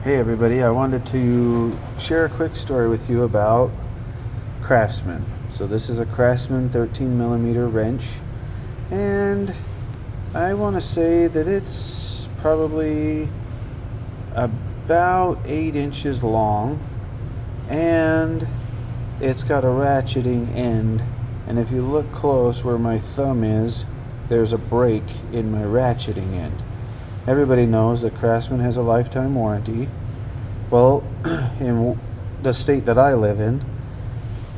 Hey everybody, I wanted to share a quick story with you about Craftsman. So this is a Craftsman 13 millimeter wrench, and I want to say that it's probably about 8 inches long, and it's got a ratcheting end, and if you look close where my thumb is, there's a break in my ratcheting end. Everybody knows that Craftsman has a lifetime warranty. Well, in the state that I live in,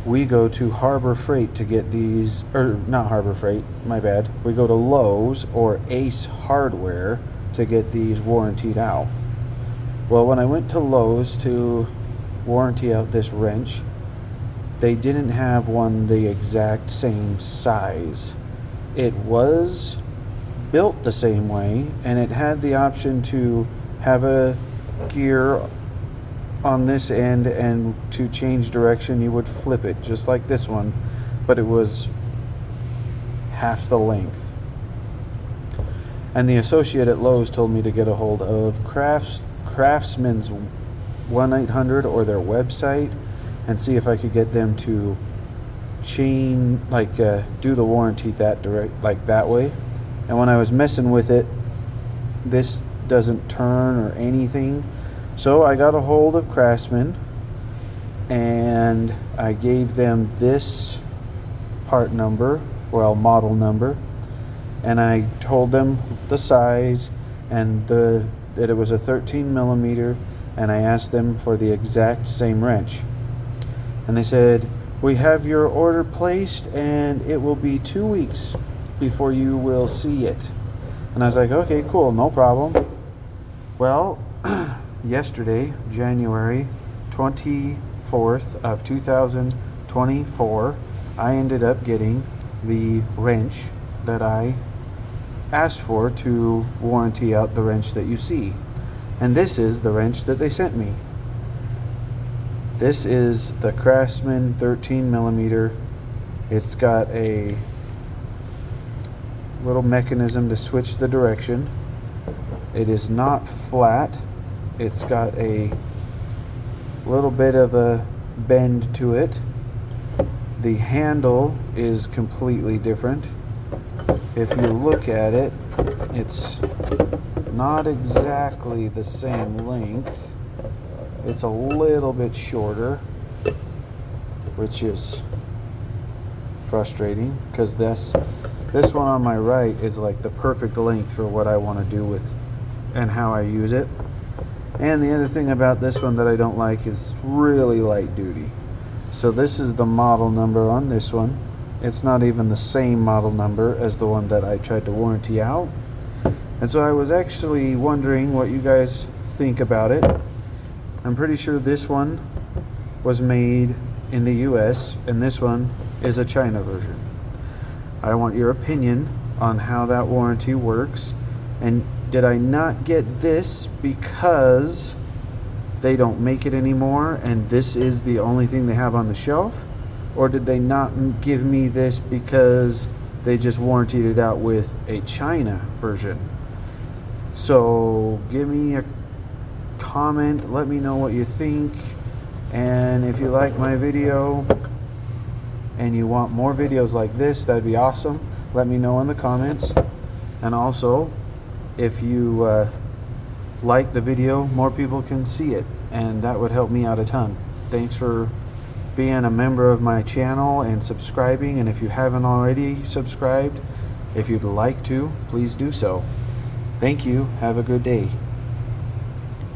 we go to Harbor Freight to get these, or not Harbor Freight, my bad. We go to Lowe's or Ace Hardware to get these warrantied out. Well, when I went to Lowe's to warranty out this wrench, they didn't have one the exact same size. It was built the same way, and it had the option to have a gear on this end, and to change direction you would flip it just like this one, but it was half the length. And the associate at Lowe's told me to get a hold of Craftsman's 1-800 or their website and see if I could get them to do the warranty that way. And when I was messing with it, this doesn't turn or anything. So I got a hold of Craftsman and I gave them this part number, model number, and I told them the size and that it was a 13 millimeter, and I asked them for the exact same wrench. And they said, "We have your order placed and it will be 2 weeks before you will see it." And I was like, okay, cool, no problem. Well, yesterday, January 24th of 2024, I ended up getting the wrench that I asked for to warranty out the wrench that you see. And this is the wrench that they sent me. This is the Craftsman 13 millimeter. It's got a little mechanism to switch the direction. It is not flat. It's got a little bit of a bend to it. The handle is completely different. If you look at it, it's not exactly the same length. It's a little bit shorter, which is frustrating because this one on my right is like the perfect length for what I want to do with and how I use it. And the other thing about this one that I don't like is really light duty. So this is the model number on this one. It's not even the same model number as the one that I tried to warranty out. And so I was actually wondering what you guys think about it. I'm pretty sure this one was made in the US and this one is a China version. I want your opinion on how that warranty works, and did I not get this because they don't make it anymore and this is the only thing they have on the shelf? Or did they not give me this because they just warrantied it out with a China version? So give me a comment, let me know what you think, and if you like my video and you want more videos like this, that'd be awesome. Let me know in the comments. And also, if you like the video, more people can see it, and that would help me out a ton. Thanks for being a member of my channel and subscribing, and if you haven't already subscribed, if you'd like to, please do so. Thank you. Have a good day.